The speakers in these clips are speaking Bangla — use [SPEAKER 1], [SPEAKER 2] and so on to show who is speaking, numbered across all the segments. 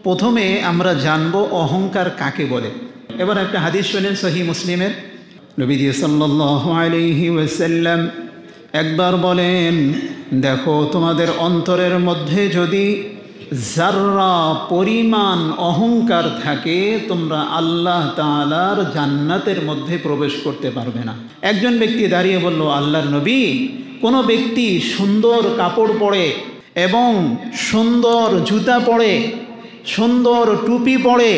[SPEAKER 1] প্রথমে আমরা জানব অহংকার কাকে বলে। এবার একটা হাদিস শোনেন সহিহ মুসলিমের। নবীজি সাল্লাল্লাহু আলাইহি ওয়াসাল্লাম একবার বলেন, দেখো তোমাদের অন্তরের মধ্যে যদি যাররা পরিমাণ অহংকার থাকে তোমরা আল্লাহ তাআলার জান্নাতের মধ্যে প্রবেশ করতে পারবে না। একজন ব্যক্তি দাঁড়িয়ে বলল, আল্লাহর নবী, কোনো ব্যক্তি সুন্দর কাপড় পরে এবং সুন্দর জুতা পরে, সুন্দর টুপি পরে,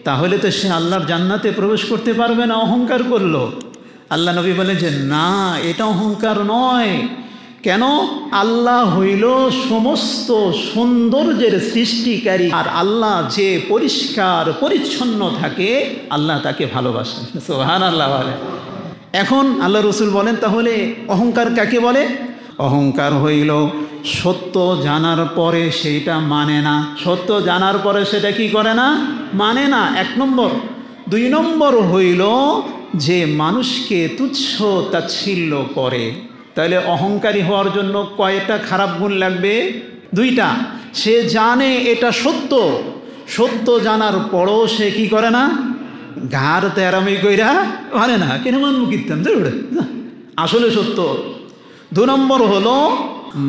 [SPEAKER 1] তাহলে তো সে আল্লাহর জান্নাতে প্রবেশ করতে পারবে না, অহংকার করলো। আল্লাহ নবী বলেন যে না, এটা অহংকার নয়। কেন? আল্লাহ হইল সমস্ত সৌন্দর্যের সৃষ্টিকারী, আর আল্লাহ যে পরিষ্কার পরিচ্ছন্ন থাকে আল্লাহ তাকে ভালোবাসেন। সুবহানাল্লাহ বলে। এখন আল্লাহ রসুল বলেন, তাহলে অহংকার কাকে বলে? অহংকার হইল সত্য জানার পরে সেইটা মানে না। সত্য জানার পরে সেটা কি করে না? মানে না, 1 নম্বর। 2 নম্বর হইল যে মানুষকে তুচ্ছ তাচ্ছিল্য করে। তাহলে অহংকারী হওয়ার জন্য কয়টা খারাপ গুণ লাগবে? 2টা। সে জানে এটা সত্য, সত্য জানার পরও সে কি করে না? ঘাড় তেরামি কইরা মানে না, কেন মানব কীর্তন আসলে সত্য। 2 নম্বর হলো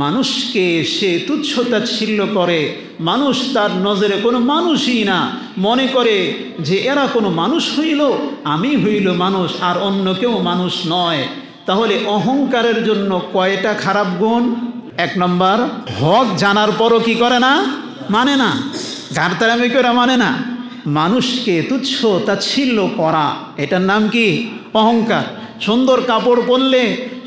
[SPEAKER 1] মানুষকে সে তুচ্ছ তাচ্ছিল্য করে। মানুষ তার নজরে কোনো মানুষই না, মনে করে যে এরা কোনো মানুষ হইল, আমি হইল মানুষ আর অন্য কেউ মানুষ নয়। তাহলে অহংকারের জন্য কয়টা খারাপ গুণ? 1 নম্বর, হক জানার পরও কি করে না? মানে না, ঘাড়তারামি করে মানে না। মানুষকে তুচ্ছ তাচ্ছিল্য করা, এটার নাম কি? অহংকার। সুন্দর কাপড় পরলে,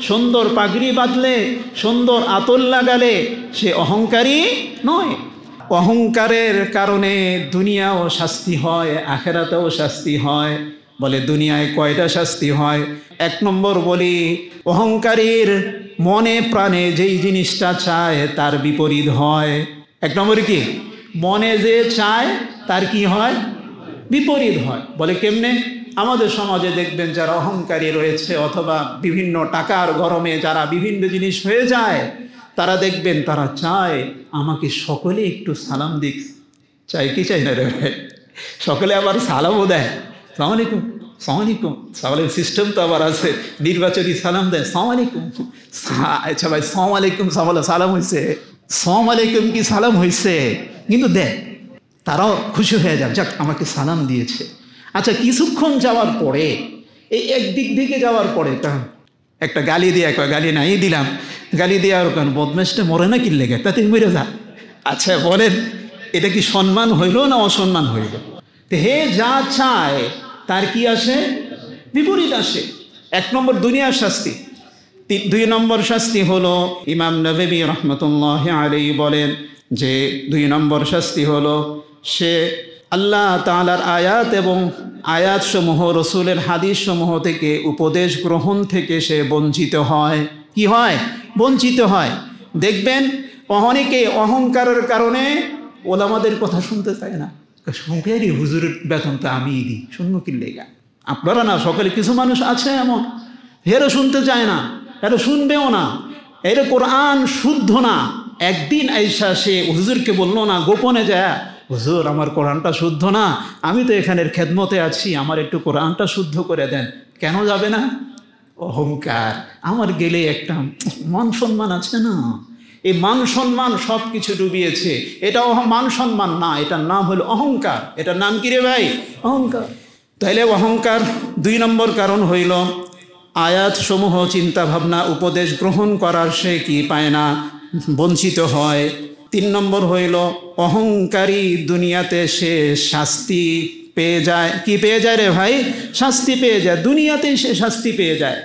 [SPEAKER 1] সুন্দর পাগড়ি বাঁধলে, সুন্দর আতর লাগালে সে অহংকারী নয়। অহংকারের কারণে দুনিয়াও শাস্তি হয়, আখেরাতেও শাস্তি হয়। বলে দুনিয়ায় কয়টা শাস্তি হয়? 1 নম্বর বলি, অহংকারীর মনে প্রাণে যেই জিনিসটা চায় তার বিপরীত হয়। 1 নম্বরে কি? মনে যে চায় তার কি হয়? বিপরীত হয়। বলে কেমনে? আমাদের সমাজে দেখবেন যারা অহংকারী রয়েছে অথবা বিভিন্ন টাকার গরমে যারা বিভিন্ন জিনিস হয়ে যায়, তারা দেখবেন তারা চায় আমাকে সকলে একটু সালাম দিক। চাই কি চাই না রে ভাই? সকলে আবার সালামও দেয়, সালাম আলাইকুম, সালাম আলাইকুম। সালামের সিস্টেম তো আবার আছে, নির্বাচনী সালাম দেয়, সালাম আলাইকুম। আচ্ছা ভাই, সালাম আলাইকুম সালাম হয়েছে, সালাম আলাইকুম কি সালাম হয়েছে, কিন্তু দেয়, তারাও খুশি হয়ে যায়, যাক আমাকে সালাম দিয়েছে। আচ্ছা, কিছুক্ষণ যাওয়ার পরে, এই একদিক দিকে যাওয়ার পরে একটা গালি দিয়ে, গালি নাই দিলাম, গালি দেওয়ার কারণ বদমাইশটা মরে না কিনলে গে, তাতে মরে যা। আচ্ছা বলেন, এটা কি সম্মান হইল না অসম্মান হইল? তো হে যা চায় তার কি আসে? বিপরীত আসে। 1 নম্বর দুনিয়ার শাস্তি। 2 নম্বর শাস্তি হলো, ইমাম নববী রহমতুল্লাহ আলাইহি বলেন যে 2 নম্বর শাস্তি হলো সে আল্লাহ তাআলার আয়াত এবং আয়াতসমূহ, রসুলের হাদিসসমূহ থেকে উপদেশ গ্রহণ থেকে সে বঞ্চিত হয়। কি হয়? বঞ্চিত হয়। দেখবেন অনেকে অহংকারের কারণে ওলামাদের কথা শুনতে চায় না। সরকারি হুজুরের বেতন তো আমিই দিই, শুনবো কি লেগা? আপনারা না, সকালে কিছু মানুষ আছে এমন, হেরো শুনতে চায় না, এরা শুনবেও না, এর কোরআন শুদ্ধ না। একদিন আইসা সে হুজুরকে বললো না, গোপনে যায়, হুজুর আমার কোরআনটা শুদ্ধ না, আমি তো এখানের খেদমতে আছি, আমার একটু কোরআনটা শুদ্ধ করে দেন। কেন যাবে না? অহংকার। আমার গেলে একটা মান সম্মান আছে না, এই মান সম্মান সব কিছু ডুবিয়েছে। এটা মান সম্মান না, এটার নাম হলো অহংকার। এটার নাম কি রে ভাই? অহংকার। তাইলে অহংকার 2 নম্বর কারণ হইল আয়াত সমূহ চিন্তা ভাবনা উপদেশ গ্রহণ করার সে কি পায় না, বঞ্চিত হয়। 3 নম্বর হইল অহংকারী দুনিয়াতে সে শাস্তি পেয়ে যায়। কি পেয়ে যায় রে ভাই? শাস্তি পেয়ে যায়, দুনিয়াতেই সে শাস্তি পেয়ে যায়।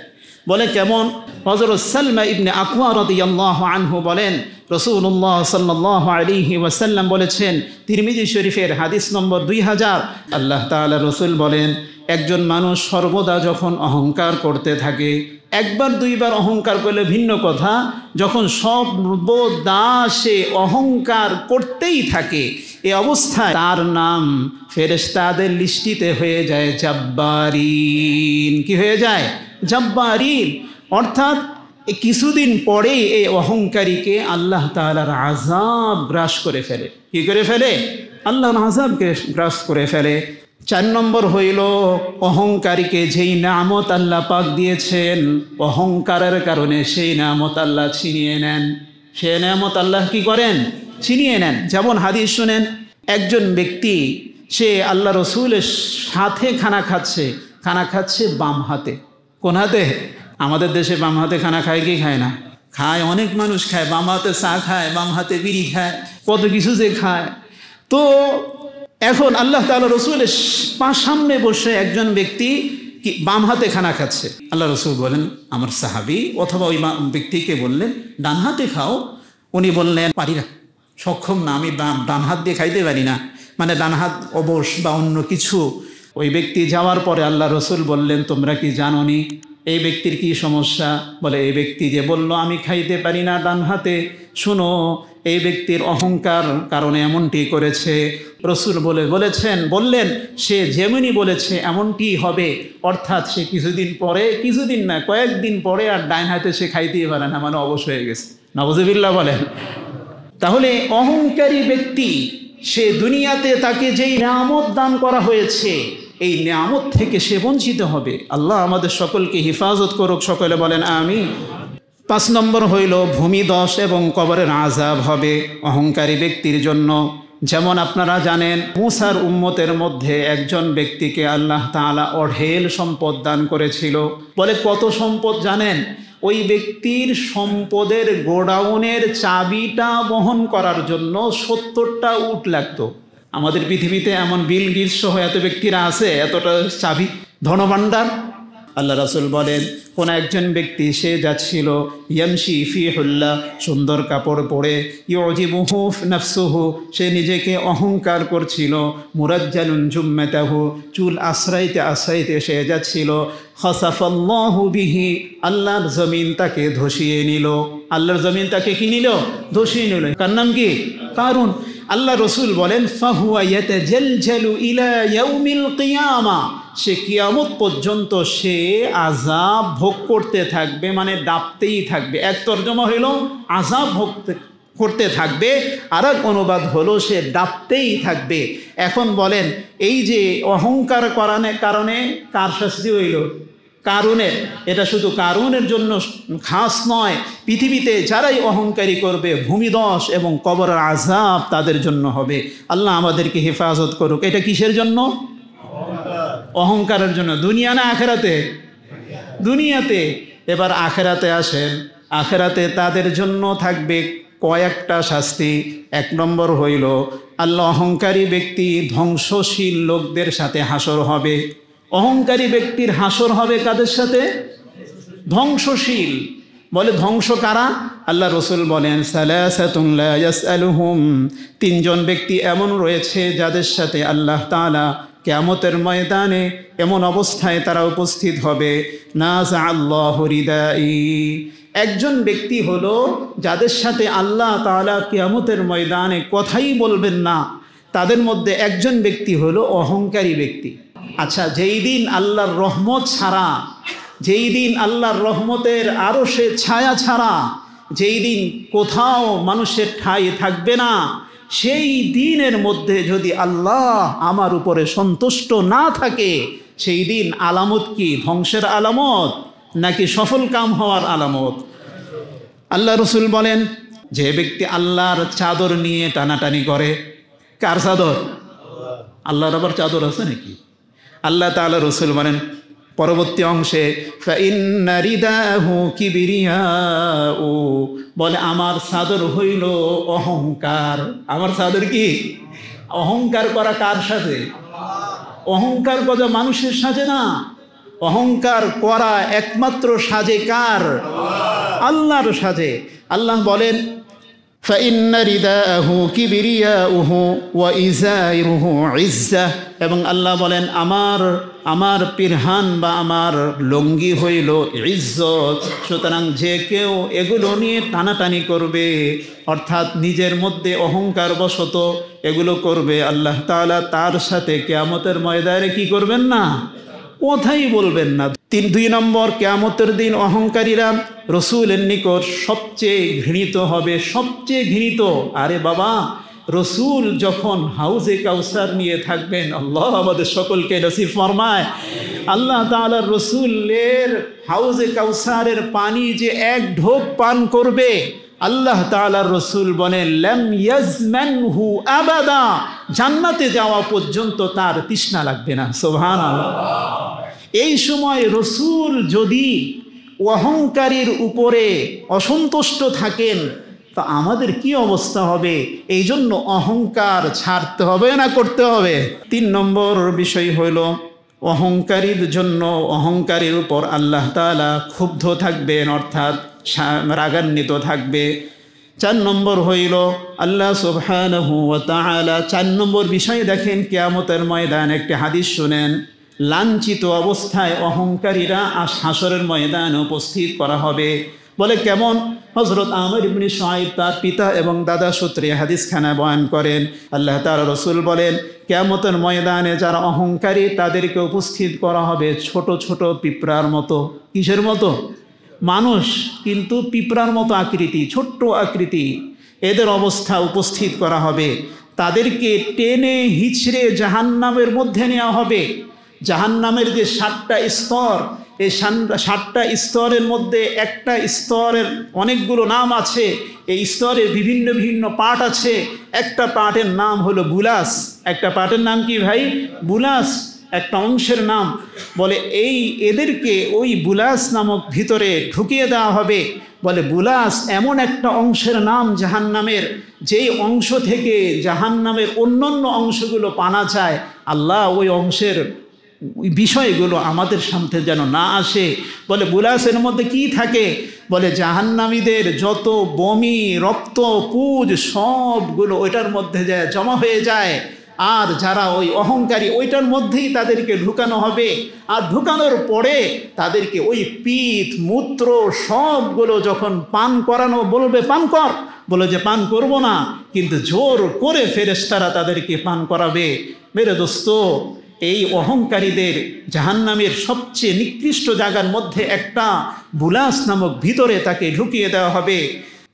[SPEAKER 1] বলে কেমন? হযরত সালমা ইবনে আকওয়া রাদিয়াল্লাহু আনহু বলেন, রাসূলুল্লাহ সাল্লাল্লাহু আলাইহি ওয়াসাল্লাম বলেছেন, তিরমিজি শরীফের হাদিস নম্বর 2000, আল্লাহ তাআলা রসুল বলেন, একজন মানুষ সর্বদা যখন অহংকার করতে থাকে, 1বার 2বার অহংকার করলে ভিন্ন কথা, যখন সর্বদা সে অহংকার করতেই থাকে, এই অবস্থায় তার নাম ফেরেশতাদের লিস্টিতে হয়ে যায় জাব্বারিন। কি হয়ে যায়? জাব্বারিন। অর্থাৎ কিছুদিন পরেই এই অহংকারীকে আল্লাহ তাআলার আযাব গ্রাস করে ফেলে। কি করে ফেলে? আল্লাহর আযাবকে গ্রাস করে ফেলে। 4 নম্বর হইল অহংকারীকে যেই নিয়ামত আল্লাহ পাক দিয়েছেন, অহংকারের কারণে সেই নিয়ামত আল্লাহ ছিনিয়ে নেন। সে নিয়ামত আল্লাহ কি করেন? ছিনিয়ে নেন। যেমন হাদিস শুনেন, একজন ব্যক্তি সে আল্লাহ রসুলের সাথে খানা খাচ্ছে বাম হাতে। কোন হাতে? আমাদের দেশে বাম হাতে খানা খায় কি খায় না? খায়, অনেক মানুষ খায়। বাম হাতে চা খায়, বাম হাতে বিড়ি খায়, কত কিছু যে খায়। তো এখন আল্লাহ তাআলা রসুলের সামনে বসে একজন ব্যক্তি কি বাম হাতে খানা খাচ্ছে। আল্লাহ রসুল বলেন, আমার সাহাবী অথবা ওই ব্যক্তিকে বললেন ডান হাতে খাও। উনি বললেন পারি না, সক্ষম না, আমি ডান হাত দিয়ে খাইতে পারি না, মানে ডান হাত অবশ বা অন্য কিছু। ওই ব্যক্তি যাওয়ার পরে আল্লাহ রসুল বললেন, তোমরা কি জানো নি এই ব্যক্তির কি সমস্যা? বলে, এই ব্যক্তি যে বলল আমি খাইতে পারি না ডান হাতে, শুনো এই ব্যক্তির অহংকার কারণে এমনটি করেছে। রসুল বললেন সে যেমনি বলেছে এমনটি হবে, অর্থাৎ সে কিছুদিন না কয়েকদিন পরে আর ডান হাতে সে খাইতেই পারে না, মানে অবশ হয়ে গেছে। নাউযুবিল্লাহ বলেন। তাহলে অহংকারী ব্যক্তি সে দুনিয়াতে তাকে যেই নিয়ামত দান করা হয়েছে এই নিয়ামত থেকে সে বঞ্চিত হবে। আল্লাহ আমাদের সকলকে হিফাজত করুক, সকলে বলেন আমিন। 5 নম্বর হইল ভূমিধস এবং কবরের আযাব হবে অহংকারী ব্যক্তির জন্য। যেমন আপনারা জানেন, মুসার উম্মতের মধ্যে একজন ব্যক্তিকে আল্লাহ তাআলা অঢেল সম্পদ দান করেছিল। বলে কত সম্পদ জানেন? ওই ব্যক্তির সম্পদের গোডাউনের চাবিটা বহন করার জন্য 70টা উট লাগতো। আমাদের পৃথিবীতে এমন বিল গেটস সহ এত ব্যক্তিরা আছে, এতটা চাবি ধনভাণ্ডার। আল্লাহ রাসূল বলেন, কোন একজন ব্যক্তি সে যাচ্ছিল ইয়ামশি ফি হুল্লা, সুন্দর কাপড় পরে, ইউজিবুহু নাফসুহু, সে নিজেকে অহংকার করছিল, মুরাজ্জালুন জুম্মাতাহু, চুল আশ্রাইতে সে যাচ্ছিল, খাসাফাল্লাহু বিহি, আল্লাহর জমিন তাকে ধসিয়ে নিল। আল্লাহর জমিন তাকে কি নিল? ধসিয়ে নিল। কার নাম কি? কারুন। আল্লাহ রসুল বলেন, ফাহুয়া ইয়াতাজালজালু ইলা ইয়াউমিল কিয়ামা, সে কিয়ামত পর্যন্ত সে আযাব ভোগ করতে থাকবে, মানে ডাবতেই থাকবে। এক তর্জমা হইল আযাব ভোগ করতে থাকবে, আর এক অনুবাদ হলো সে ডাবতেই থাকবে। এখন বলেন, এই যে অহংকার কারণে কার শাস্তি হইল? কারুনের। এটা শুধু কারুনের জন্য খাস নয়, পৃথিবীতে যারাই অহংকারী করবে ভূমিধস এবং কবরের আযাব তাদের জন্য হবে। আল্লাহ আমাদেরকে হেফাজত করুক। এটা কিসের জন্য? অহংকারের জন্য। দুনিয়া না আখেরাতে? দুনিয়াতে। এবার আখেরাতে আসেন। আখেরাতে তাদের জন্য থাকবে কয়েকটা শাস্তি। 1 নম্বর হইল আল্লাহ অহংকারী ব্যক্তি ধ্বংসশীল লোকদের সাথে হাসর হবে। অহংকারী ব্যক্তির হাসর হবে কাদের সাথে? ধ্বংসশীল। বলে ধ্বংস কারা? আল্লাহ রসুল বলেন, সালাসাতুন লা ইয়াসআলুহুম, 3 জন ব্যক্তি এমন রয়েছে যাদের সাথে আল্লাহ তাআলা কিয়ামতের ময়দানে এমন অবস্থায় তারা উপস্থিত হবে, নাযাআল্লাহু রিদাই, একজন ব্যক্তি হলো যাদের সাথে আল্লাহ তাআলা কিয়ামতের ময়দানে কথাই বলবেন না। তাদের মধ্যে একজন ব্যক্তি হলো অহংকারী ব্যক্তি। আচ্ছা, যেই দিন আল্লাহর রহমত ছাড়া, যেই দিন আল্লাহর রহমতের আরশে ছায়া ছাড়া, যেই দিন কোথাও মানুষের ঠাঁই থাকবে না, সেই দিনের মধ্যে যদি আল্লাহ আমার উপরে সন্তুষ্ট না থাকে, সেই দিন আলামত কি? ধ্বংসের আলামত নাকি সফল কাম হওয়ার আলামত? আল্লাহ রসুল বলেন, যে ব্যক্তি আল্লাহর চাদর নিয়ে টানাটানি করে। কার চাদর? আল্লাহর আবার চাদর আছে নাকি? আল্লাহ তাআলা রসুল বলেন পরবর্তী অংশে, ফাইন্না রিদাহু কিবরিয়াউ, বলে আমার চাদর হইল অহংকার। আমার চাদর কি? অহংকার করা কার সাথে? অহংকার করা মানুষের সাথে না, অহংকার করা একমাত্র সাজে কার? আল্লাহর সাজে। আল্লাহ বলেন, ফাইন্না রিদাহু কিবরিয়াউহু ওয়া ইজাইরুহু ইজ্জাহ, এবং আল্লাহ বলেন আমার পিরহান বা আমার লুঙ্গি হইল ইজ্জত। সুতরাং যে কেউ এগুলো নিয়ে টানাটানি করবে, অর্থাৎ নিজের মধ্যে অহংকার বশত এগুলো করবে, আল্লাহ তাআলা তার সাথে কিয়ামতের ময়দানে কি করবেন না? কথাই বলবেন না। 2 নম্বর, কিয়ামতের দিন অহংকারীরা রসুলের নিকট সবচেয়ে ঘৃণিত হবে, সবচেয়ে ঘৃণিত। আরে বাবা, রসুল যখন হাউজে কাউসার নিয়ে থাকবেন, আল্লাহ আমাদের সকলকে নসিব ফরমায়, আল্লাহ তাআলার রসুলের হাউজে কাউসারের পানি যে এক ঢোক পান করবে, আল্লাহ তাআলার রসুল বলেন লাম ইয়াজমানহু আবাদা, জান্নাতে যাওয়া পর্যন্ত তার তৃষ্ণা লাগবে না। সুবহানাল্লাহ। এই সময় রসুল যদি অহংকারীর উপরে অসন্তুষ্ট থাকেন, তা আমাদের কি অবস্থা হবে? এই জন্য অহংকার ছাড়তে হবে না করতে হবে? 3 নম্বর বিষয় হইল অহংকারীর জন্য, অহংকারীর উপর আল্লাহ তাআলা ক্ষুব্ধ থাকবেন, অর্থাৎ রাগান্বিত থাকবে। 4 নম্বর হইল আল্লাহ সুবহানাহু ওয়া তাআলা 4 নম্বর বিষয় দেখেন, কিয়ামতের ময়দান একটি হাদিস শুনেন, লাঞ্ছিত অবস্থায় অহংকারীরা হাসরের ময়দানে উপস্থিত করা হবে। বলে কেমন? হযরত আমর ইবনে শুআইব তার পিতা এবং দাদা সূত্রে হাদিসখানা বয়ান করেন, আল্লাহ তাআলা রসুল বলেন কিয়ামতের ময়দানে যারা অহংকারী তাদেরকে উপস্থিত করা হবে ছোট ছোট পিঁপড়ার মতো। কিসের মতো? মানুষ কিন্তু পিঁপড়ার মতো আকৃতি, ছোট্ট আকৃতি, এদের অবস্থা উপস্থিত করা হবে। তাদেরকে টেনে হিচড়ে জাহান্নামের মধ্যে নেওয়া হবে। জাহান্নামের যে 7টা স্তর, এই 7টা স্তরের মধ্যে একটা স্তরের অনেকগুলো নাম আছে, এই স্তরের বিভিন্ন বিভিন্ন পার্ট আছে। একটা পার্টের নাম হলো বুলাস। একটা পার্টের নাম কি ভাই? বুলাস, একটা অংশের নাম। বলে এদেরকে ওই বুলাস নামক ভিতরে ঢুকিয়ে দেওয়া হবে। বলে বুলাস এমন একটা অংশের নাম জাহান্নামের, যেই অংশ থেকে জাহান্নামের অন্যান্য অংশগুলো পানা যায়। আল্লাহ ওই অংশের বিষয়গুলো আমাদের সামনে যেন না আসে। বলে বুলাসের মধ্যে কি থাকে? বলে জাহান্নামীদের যত বমি, রক্ত, পুজ সবগুলো ওইটার মধ্যে যায় জমা হয়ে যায়। আর যারা ওই অহংকারী ওইটার মধ্যেই তাদেরকে ঢুকানো হবে। আর ঢুকানোর পরে তাদেরকে ওই পিঠ, মূত্র সবগুলো যখন পান করানো বলবে পান কর, বলে যে পান করব না, কিন্তু জোর করে ফেরেশতারা তাদেরকে পান করাবে। মেরে দোস্ত, এই অহংকারীদের জাহান্নামের সবচেয়ে নিকৃষ্ট জায়গার মধ্যে একটা বুলাস নামক ভিতরে তাকে ঢুকিয়ে দেওয়া হবে।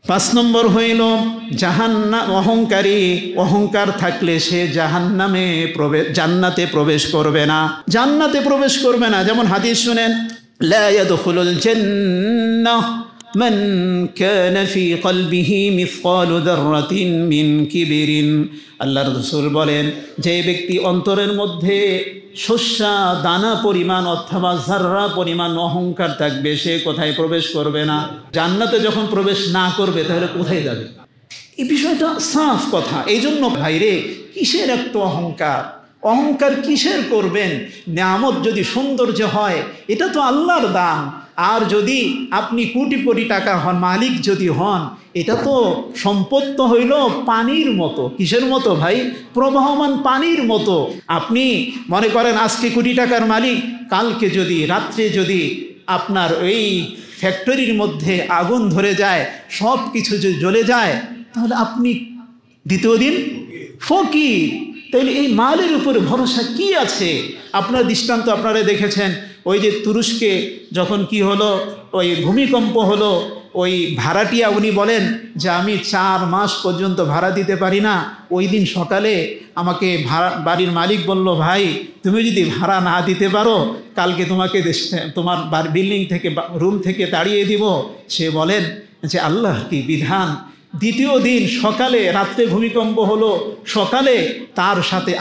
[SPEAKER 1] 5 নম্বর হইল অহংকারী, অহংকার থাকলে সে জান্নাতে প্রবেশ করবে না, জান্নাতে প্রবেশ করবে না। যেমন হাদিস শুনেন, লা ইয়াদখুলুল জান্নাহ মান কানা ফি কলবিহি মিসকালু যাররাতিন মিন কিবরিন। আল্লাহর রাসূল বলেন, যে ব্যক্তি অন্তরের মধ্যে শস্যা দানা পরিমাণ অথবা জাররা পরিমাণ অহংকার থাকবে, সে কোথায় প্রবেশ করবে না? জান্নাতে যখন প্রবেশ না করবে তাহলে কোথায় যাবে? এই বিষয়টা সাফ কথা। এই জন্য ভাইরে, কিসের একটা অহংকার? অহংকার কিসের করবেন? নিয়ামত যদি সৌন্দর্য হয়, এটা তো আল্লাহর দান। আর যদি আপনি কোটি কোটি টাকা হন, মালিক যদি হন, এটা তো সম্পদ তো হইল পানির মতো। কিসের মতো ভাই? প্রবাহমান পানির মতো। আপনি মনে করেন আজকে কোটি টাকার মালিক, কালকে যদি রাত্রে যদি আপনার ওই ফ্যাক্টরির মধ্যে আগুন ধরে যায়, সব কিছু যদি জ্বলে যায়, তাহলে আপনি দ্বিতীয় দিন ফকির। তাইলে এই মালের উপরে ভরসা কি আছে? আপনার দৃষ্টান্ত আপনারা দেখেছেন, ওই যে তুরস্কে যখন কি হলো, ওই ভূমিকম্প হলো, ওই ভাড়াটিয়া উনি বলেন যে আমি 4 মাস পর্যন্ত ভাড়া দিতে পারি না। ওই দিন সকালে আমাকে বাড়ির মালিক বলল, ভাই তুমি যদি ভাড়া না দিতে পারো, কালকে তোমাকে তোমার বিল্ডিং থেকে, রুম থেকে তাড়িয়ে দিব। সে বলেন যে আল্লাহ কি বিধান। দ্বিতীয় দিন সকালে, রাত্রে ভূমিকম্প হলো, সকালে তার সাথে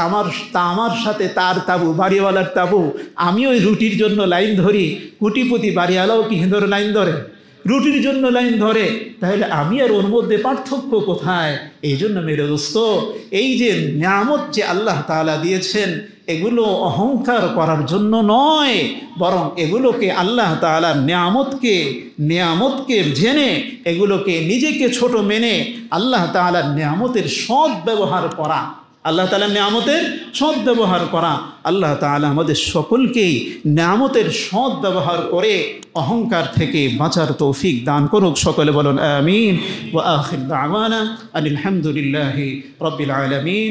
[SPEAKER 1] আমার সাথে তার তাবু, বাড়িওয়ালার তাবু। আমি ওই রুটির জন্য লাইন ধরি, কোটিপতি বাড়িওয়ালাও কি ধরে লাইন ধরে? রুটির জন্য লাইন ধরে। তাহলে আমি আর ওর মধ্যে পার্থক্য কোথায়? এই জন্য মেরে দোস্ত, এই যে নিয়ামত যে আল্লাহ তাআলা দিয়েছেন, এগুলো অহংকার করার জন্য নয়, বরং এগুলোকে আল্লাহ তাআলার নিয়ামতকে জেনে, এগুলোকে নিজেকে ছোট মেনে আল্লাহ তাআলার নিয়ামতের সৎ ব্যবহার করা, আল্লাহ তাআলার নিয়ামতের সৎ ব্যবহার করা। আল্লাহ তাআলা আমাদের সকলকেই নিয়ামতের সৎ ব্যবহার করে অহংকার থেকে বাঁচার তৌফিক দান করুক। সকলে বলুন আমিন। ওয়া আখির দাওয়ানা আলহামদুলিল্লাহি রাব্বিল আলামিন।